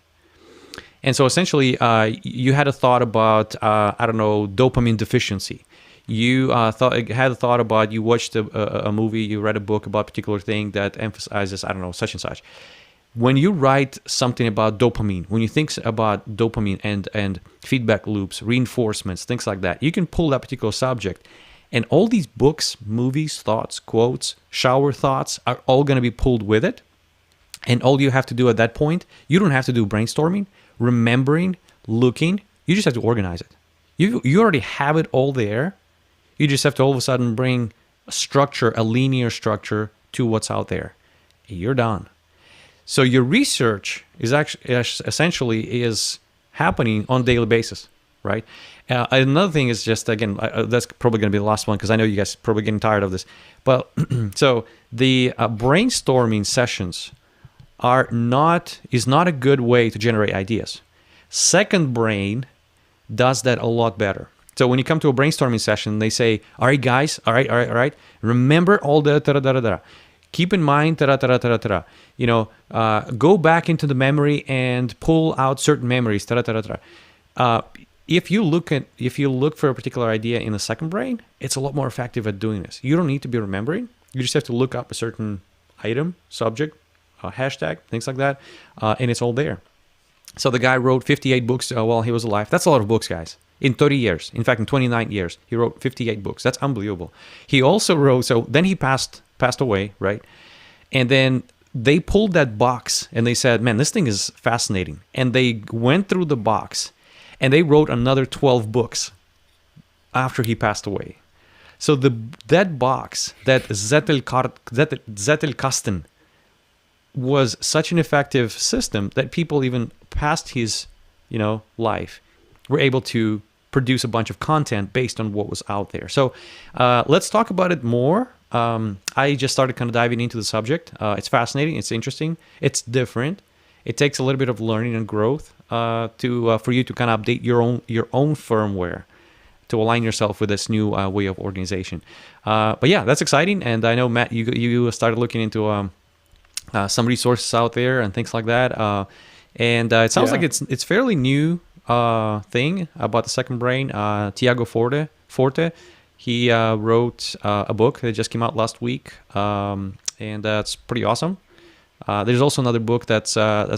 And so essentially, you had a thought about, dopamine deficiency. You had a thought about, you watched a movie, you read a book about a particular thing that emphasizes, such and such. When you write something about dopamine, when you think about dopamine and feedback loops, reinforcements, things like that, you can pull that particular subject. And all these books, movies, thoughts, quotes, shower thoughts are all going to be pulled with it. And all you have to do at that point, you don't have to do brainstorming, remembering, looking. You just have to organize it. You already have it all there. You just have to all of a sudden bring a structure, a linear structure to what's out there. You're done. So your research is actually essentially happening on a daily basis, right? Another thing is just, again, that's probably going to be the last one because I know you guys are probably getting tired of this. But so the brainstorming sessions is not a good way to generate ideas. Second brain does that a lot better. So when you come to a brainstorming session, they say, all right, guys, all right. Remember all the da-da-da-da-da. Keep in mind, ta-da-ta-da-ta-da-ta-da. Go back into the memory and pull out certain memories, ta-da-ta-da-ta-da. If you look for a particular idea in the second brain, it's a lot more effective at doing this. You don't need to be remembering. You just have to look up a certain item, subject, hashtag, things like that, and it's all there. So the guy wrote 58 books while he was alive. That's a lot of books, guys. In 30 years, in fact, in 29 years, he wrote 58 books. That's unbelievable. He also wrote, so then he passed away, right? And then they pulled that box and they said, man, this thing is fascinating. And they went through the box and they wrote another 12 books after he passed away. So that box, that Zettelkasten, was such an effective system that people even past his, life, were able to produce a bunch of content based on what was out there. So let's talk about it more. I just started kind of diving into the subject. It's fascinating. It's interesting. It's different. It takes a little bit of learning and growth for you to kind of update your own firmware to align yourself with this new way of organization. But yeah, that's exciting. And I know, Matt, you started looking into some resources out there and things like that. And it sounds like it's fairly new thing about the second brain. Tiago Forte, he wrote a book that just came out last week, and it's pretty awesome. There's also another book that's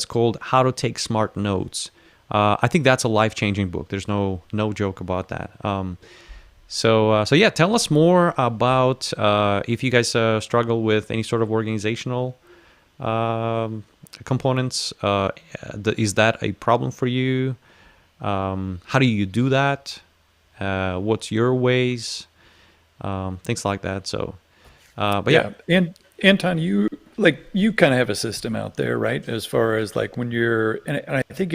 called How to Take Smart Notes. I think that's a life-changing book. There's no joke about that. So yeah, tell us more about if you guys struggle with any sort of organizational components. Is that a problem for you? How do you do that? What's your ways? Things like that. So, but yeah. And Anton, you kind of have a system out there, right? As far as like when you're, and I think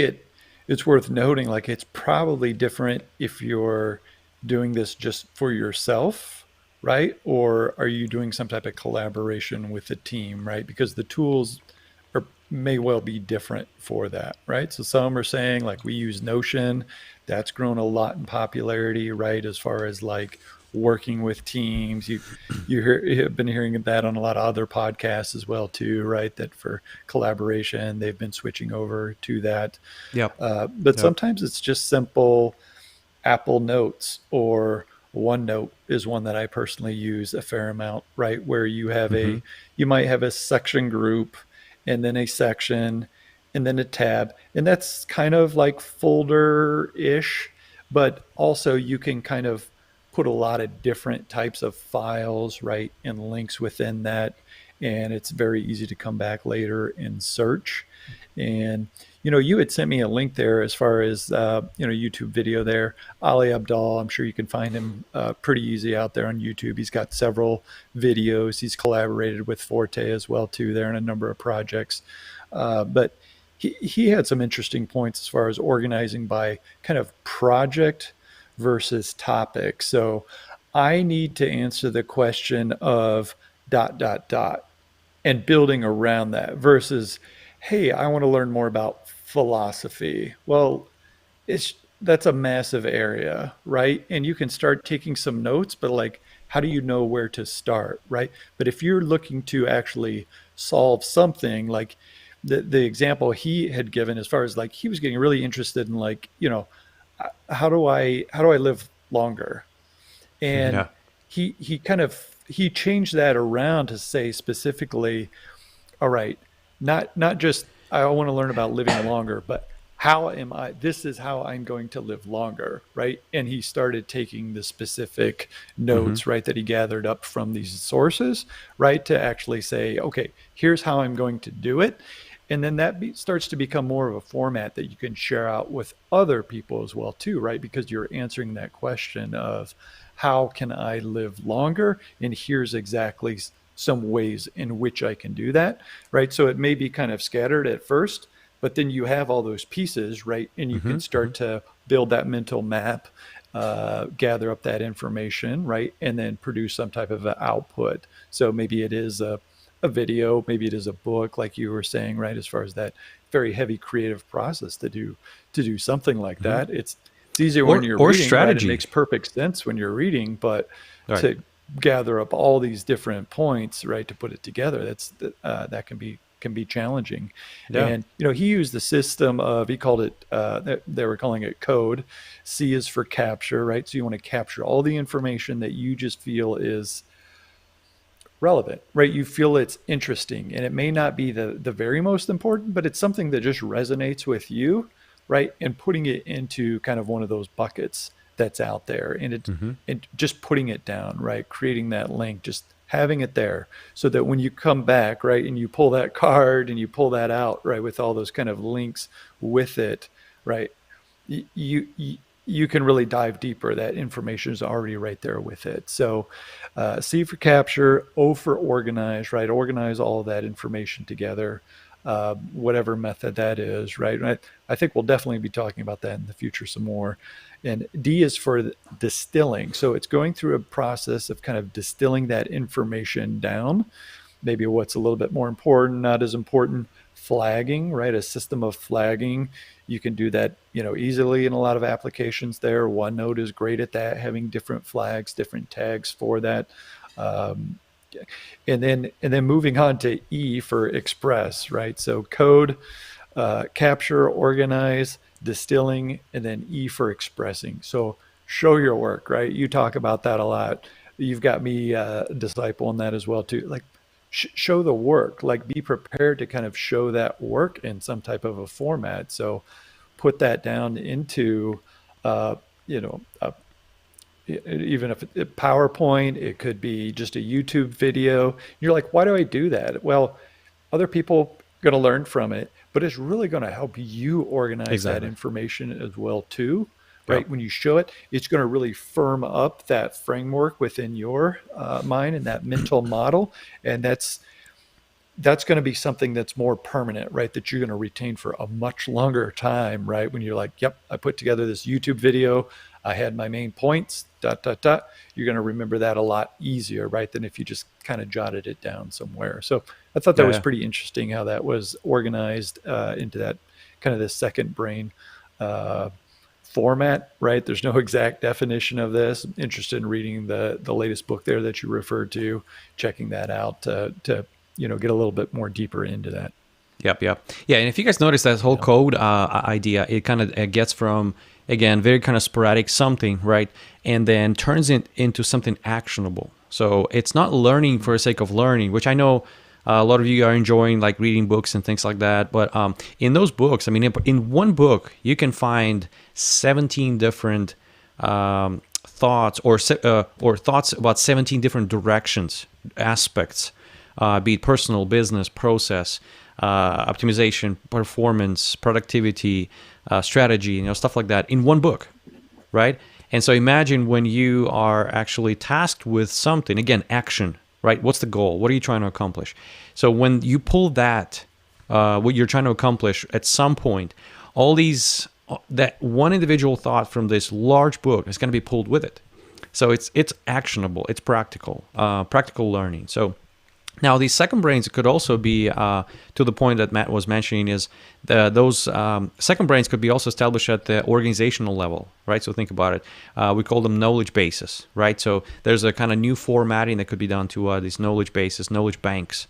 it's worth noting, like it's probably different if you're doing this just for yourself, right? Or are you doing some type of collaboration with the team, right? Because the tools may well be different for that, right? So some are saying like we use Notion. That's grown a lot in popularity, right? As far as like working with teams, you have been hearing that on a lot of other podcasts as well too, right? That for collaboration, they've been switching over to that. Yep. But sometimes it's just simple Apple Notes, or OneNote is one that I personally use a fair amount, right? Where you have you might have a section group, and then a section, and then a tab. And that's kind of like folder-ish, but also you can kind of put a lot of different types of files, right, and links within that. And it's very easy to come back later and search. And, you had sent me a link there as far as, YouTube video there. Ali Abdal, I'm sure you can find him pretty easy out there on YouTube. He's got several videos. He's collaborated with Forte as well, too, there in a number of projects. But he had some interesting points as far as organizing by kind of project versus topic. So I need to answer the question of ... and building around that versus, hey, I want to learn more about philosophy. Well, that's a massive area, right? And you can start taking some notes, but like, how do you know where to start, right? But if you're looking to actually solve something, like the example he had given, as far as like he was getting really interested in like, how do I live longer? And he changed that around to say specifically, all right, not just I want to learn about living longer, but this is how I'm going to live longer, right? And he started taking the specific notes, right, that he gathered up from these sources, right, to actually say, okay, here's how I'm going to do it. And then that starts to become more of a format that you can share out with other people as well too, right? Because you're answering that question of how can I live longer? And here's exactly some ways in which I can do that, right? So it may be kind of scattered at first, but then you have all those pieces, right? And you can start to build that mental map, gather up that information, right? And then produce some type of output. So maybe it is a video, maybe it is a book, like you were saying, right? As far as that very heavy creative process to do something like that. It's easier when you're reading, strategy. Right? It makes perfect sense when you're reading, but to gather up all these different points, right, to put it together, that can be challenging. And he used the system of, he called it they were calling it code. C is for capture, right? So you want to capture all the information that you just feel is relevant, right? You feel it's interesting, and it may not be the very most important, but it's something that just resonates with you, right? And putting it into kind of one of those buckets that's out there, and and just putting it down, right? Creating that link, just having it there, so that when you come back, right, and you pull that card and you pull that out, right, with all those kind of links with it, right, you can really dive deeper. That information is already right there with it. So C for capture, O for organize, right? Organize all that information together, whatever method that is, right? And I think we'll definitely be talking about that in the future some more. And D is for distilling. So it's going through a process of kind of distilling that information down, maybe what's a little bit more important, not as important. Flagging, right? A system of flagging. You can do that, easily in a lot of applications there. OneNote is great at that, having different flags, different tags for that. Um, and then moving on to E for express, right? So code, capture, organize, distilling, and then E for expressing. So show your work, right? You talk about that a lot. You've got me disciple in that as well too. Like show the work, like be prepared to kind of show that work in some type of a format. So put that down into, uh, you know, a even if it PowerPoint, it could be just a YouTube video. You're like, why do I do that? Well, other people going to learn from it, but it's really going to help you organize that Exactly. information as well too, Yep. right? When you show it, it's going to really firm up that framework within your mind and that mental model, and that's going to be something that's more permanent, right? That you're going to retain for a much longer time, right? When you're like, yep, I put together this YouTube video, I had my main points, dot, dot, dot. You're going to remember that a lot easier, right? Than if you just kind of jotted it down somewhere. So I thought that Yeah. was Yeah. pretty interesting how that was organized into that kind of the second brain uh, format, right? There's no exact definition of this. I'm interested in reading the latest book there that you referred to, checking that out to get a little bit more deeper into that. Yep, yep. Yeah, and if you guys notice that whole Yeah. code idea, it kind of gets from, again, very kind of sporadic something, right? And then turns it into something actionable. So it's not learning for the sake of learning, which I know a lot of you are enjoying, like reading books and things like that. But in those books, I mean, in one book, you can find 17 different thoughts or thoughts about 17 different directions, aspects, be it personal, business, process, optimization, performance, productivity, strategy, stuff like that in one book, right? And so imagine when you are actually tasked with something, again, action, right? What's the goal? What are you trying to accomplish? So when you pull that, what you're trying to accomplish at some point, all these, that one individual thought from this large book is going to be pulled with it. So it's actionable, it's practical learning. So now, these second brains could also be, to the point that Matt was mentioning, is those second brains could be also established at the organizational level, right? So think about it. We call them knowledge bases, right? So there's a kind of new formatting that could be done to these knowledge bases, knowledge banks.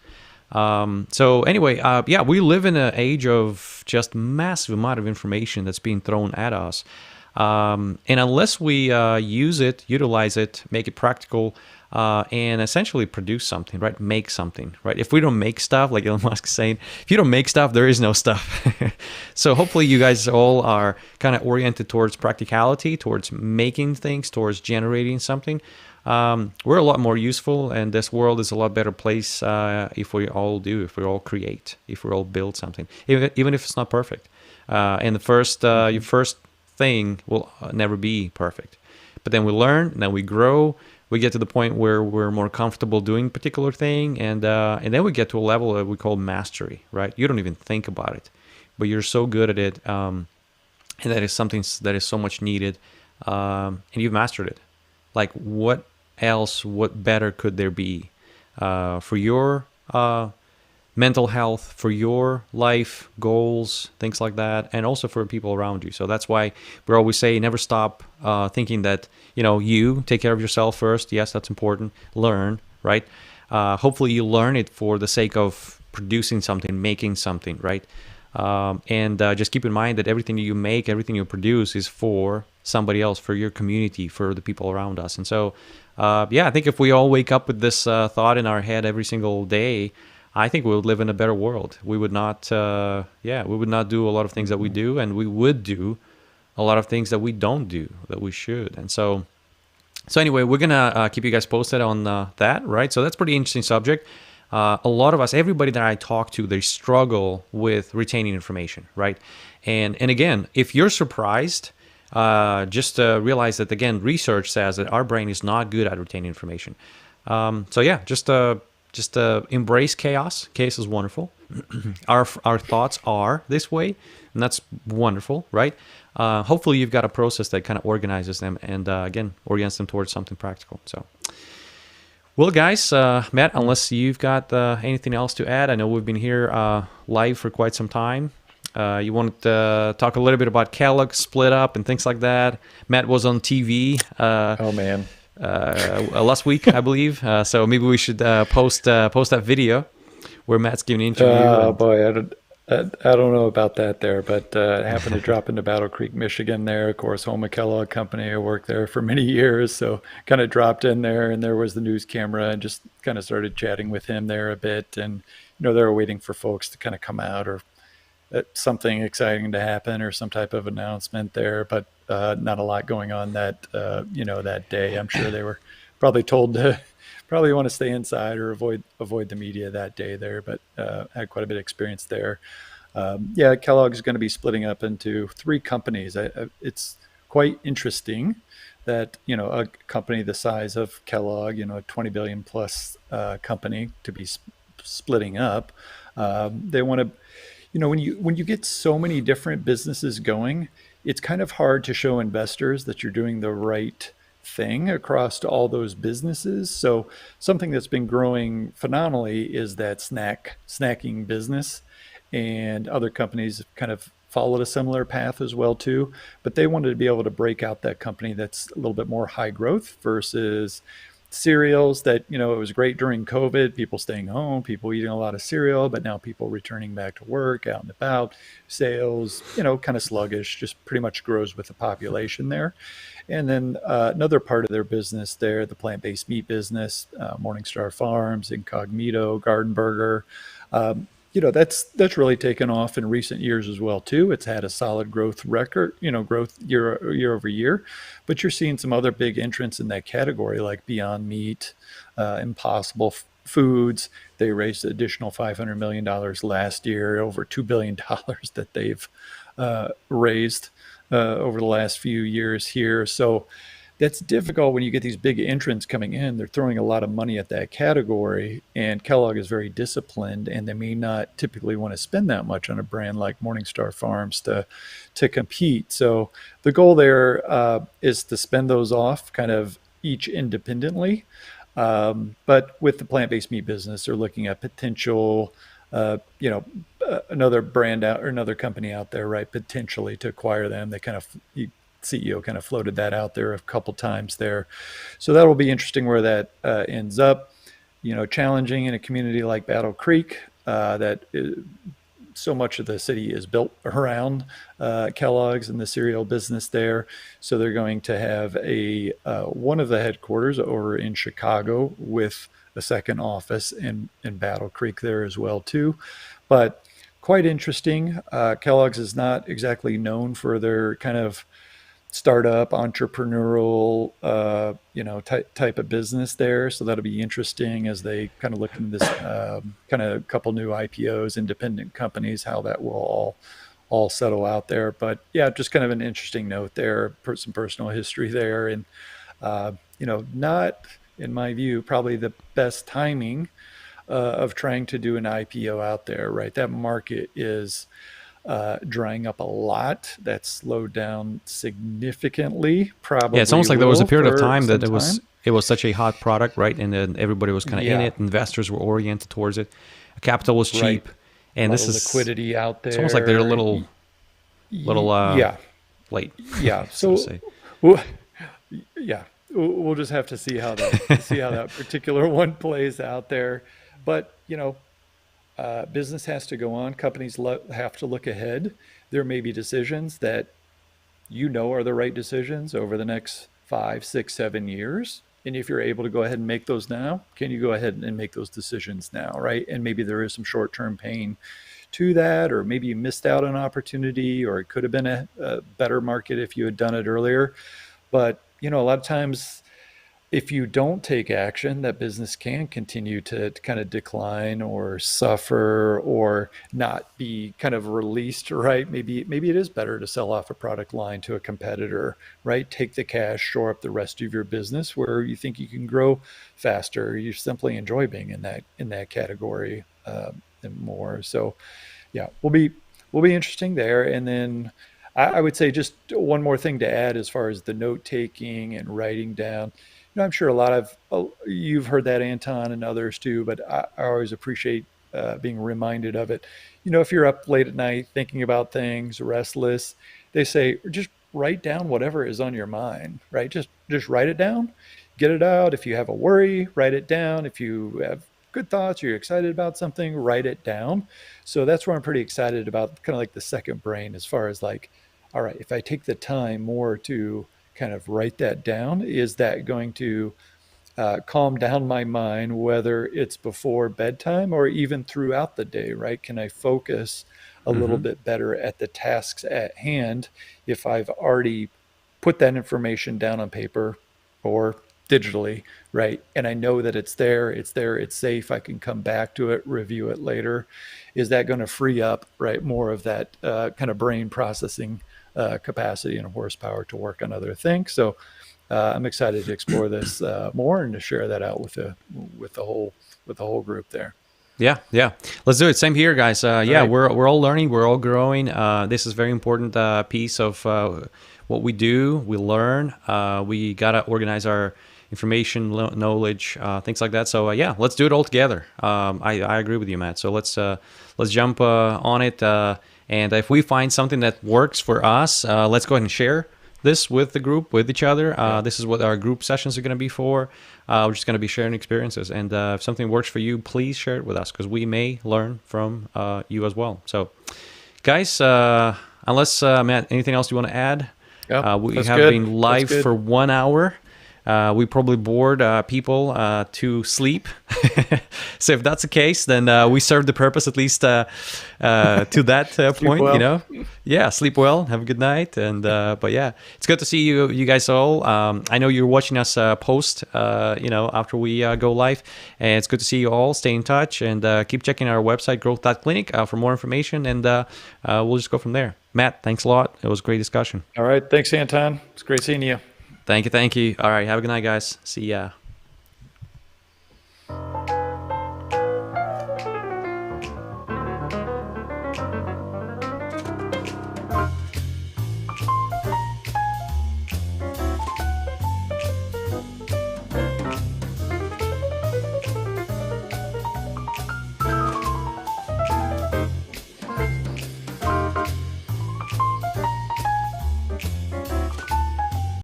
So anyway, yeah, we live in an age of just massive amount of information that's being thrown at us. And unless we utilize it, make it practical, and essentially produce something, right? Make something, right? If we don't make stuff, like Elon Musk is saying, if you don't make stuff, there is no stuff. So hopefully you guys all are kind of oriented towards practicality, towards making things, towards generating something. We're a lot more useful, and this world is a lot better place if we all create, if we all build something, even if it's not perfect. And your first thing will never be perfect, but then we learn, and then we grow. We get to the point where we're more comfortable doing a particular thing, and then we get to a level that we call mastery, right? You don't even think about it, but you're so good at it, and that is something that is so much needed, and you've mastered it. Like, what else, what better could there be for your mental health, for your life goals, things like that, and also for people around you. So that's why we always say never stop thinking that, you take care of yourself first. Yes, that's important. Learn, right? Hopefully you learn it for the sake of producing something, making something, right? And just keep in mind that everything you make, everything you produce is for somebody else, for your community, for the people around us. And so, yeah, I think if we all wake up with this thought in our head every single day, I think we would live in a better world. We would not, we would not do a lot of things that we do, and we would do a lot of things that we don't do, that we should. And so anyway, we're gonna keep you guys posted on that, right? So that's a pretty interesting subject. A lot of us, everybody that I talk to, they struggle with retaining information, right? And again, if you're surprised just realize that, again, research says that our brain is not good at retaining information. So yeah, just embrace chaos. Chaos is wonderful. Our thoughts are this way, and that's wonderful, right? Hopefully you've got a process that kind of organizes them and, again, orients them towards something practical. So, well, guys, Matt, unless you've got anything else to add, I know we've been here live for quite some time. You want to talk a little bit about Kelloggs Split Up and things like that. Matt was on TV. Oh man. Last week, I believe. So maybe we should post that video where Matt's giving an interview. Oh boy, I don't know about that there, but I happened to drop into Battle Creek, Michigan there. Of course, home of Kellogg Company. I worked there for many years, so kind of dropped in there, and there was the news camera, and just kind of started chatting with him there a bit. And they were waiting for folks to kind of come out or something exciting to happen or some type of announcement there, but not a lot going on that that day. I'm sure they were probably told to probably want to stay inside or avoid the media that day there, but had quite a bit of experience there. Kellogg is going to be splitting up into 3 companies. It's quite interesting that a company the size of Kellogg, a 20 billion plus company, to be splitting up. They want to, when you get so many different businesses going, it's kind of hard to show investors that you're doing the right thing across all those businesses. So something that's been growing phenomenally is that snacking business, and other companies have kind of followed a similar path as well too. But they wanted to be able to break out that company that's a little bit more high growth versus cereals that, it was great during COVID, people staying home, people eating a lot of cereal, but now people returning back to work, out and about, sales, kind of sluggish, just pretty much grows with the population there. And then another part of their business there, the plant-based meat business, Morningstar Farms, Incognito, Garden Burger, that's really taken off in recent years as well too. It's had a solid growth record, growth year over year. But you're seeing some other big entrants in that category, like Beyond Meat, Impossible Foods. They raised an additional $500 million last year, over $2 billion that they've raised over the last few years here. So that's difficult when you get these big entrants coming in. They're throwing a lot of money at that category, and Kellogg is very disciplined, and they may not typically want to spend that much on a brand like Morningstar Farms to compete. So the goal there is to spend those off kind of each independently. But with the plant-based meat business, they're looking at potential, another brand out or another company out there, right? Potentially to acquire them. They kind of, CEO kind of floated that out there a couple times there. So that will be interesting where that ends up. Challenging in a community like Battle Creek, so much of the city is built around Kellogg's and the cereal business there. So they're going to have one of the headquarters over in Chicago with a second office in Battle Creek there as well too. But quite interesting. Kellogg's is not exactly known for their kind of startup entrepreneurial type of business there, so that'll be interesting as they kind of look into this kind of couple new IPOs, independent companies, how that will all settle out there. But yeah, just kind of an interesting note there, some personal history there, and not, in my view, probably the best timing of trying to do an IPO out there, right? That market is drying up a lot. That slowed down significally. Probably. Yeah, it's almost like there was a period of time that it was such a hot product, right? And then everybody was kind of in it. Investors were oriented towards it. Capital was cheap, right. And this is liquidity out there. It's almost like they're a little late. Yeah. So we'll just have to see how that particular one plays out there. But business has to go on. Companies have to look ahead. There may be decisions that are the right decisions over the next 5, 6, 7 years. And if you're able to go ahead and make those now, can you go ahead and make those decisions now, right? And maybe there is some short-term pain to that, or maybe you missed out on an opportunity, or it could have been a better market if you had done it earlier. But, a lot of times if you don't take action, that business can continue to kind of decline or suffer or not be kind of released, right? Maybe it is better to sell off a product line to a competitor, right? Take the cash, shore up the rest of your business where you think you can grow faster. You simply enjoy being in that category and more. So, yeah, will be interesting there. And then I would say just one more thing to add as far as the note taking and writing down. I'm sure a lot of you've heard that, Anton, and others too. But I always appreciate being reminded of it. If you're up late at night thinking about things, restless, they say just write down whatever is on your mind. Right? Just write it down, get it out. If you have a worry, write it down. If you have good thoughts, you're excited about something, write it down. So that's where I'm pretty excited about, kind of like the second brain, as far as like, all right, if I take the time more to kind of write that down, is that going to calm down my mind, whether it's before bedtime or even throughout the day, right? Can I focus a little Mm-hmm. bit better at the tasks at hand if I've already put that information down on paper or digitally, right? And I know that it's safe. I can come back to it, review it later. Is that going to free up, right, more of that kind of brain processing capacity and horsepower to work on other things? So I'm excited to explore this more and to share that out with the whole group there. Yeah, yeah. Let's do it. Same here, guys. Yeah, Right. we're all learning. We're all growing. This is a very important piece of what we do. We learn. We gotta organize our information, knowledge, things like that. So yeah, let's do it all together. I agree with you, Matt. So let's jump on it. And if we find something that works for us, let's go ahead and share this with the group, with each other. This is what our group sessions are going to be for. We're just going to be sharing experiences. And if something works for you, please share it with us, because we may learn from you as well. So, guys, unless, Matt, anything else you want to add? Yeah, We that's have good. been live That's good. for 1 hour. We probably bored people to sleep. So if that's the case, then we served the purpose, at least to that point. well. Yeah, sleep well, have a good night, and but yeah, it's good to see you guys all. I know you're watching us post, after we go live, and it's good to see you all. Stay in touch and keep checking our website, growth.clinic, for more information, and we'll just go from there. Matt, thanks a lot. It was a great discussion. All right. Thanks, Anton. It's great seeing you. Thank you. All right, have a good night, guys. See ya.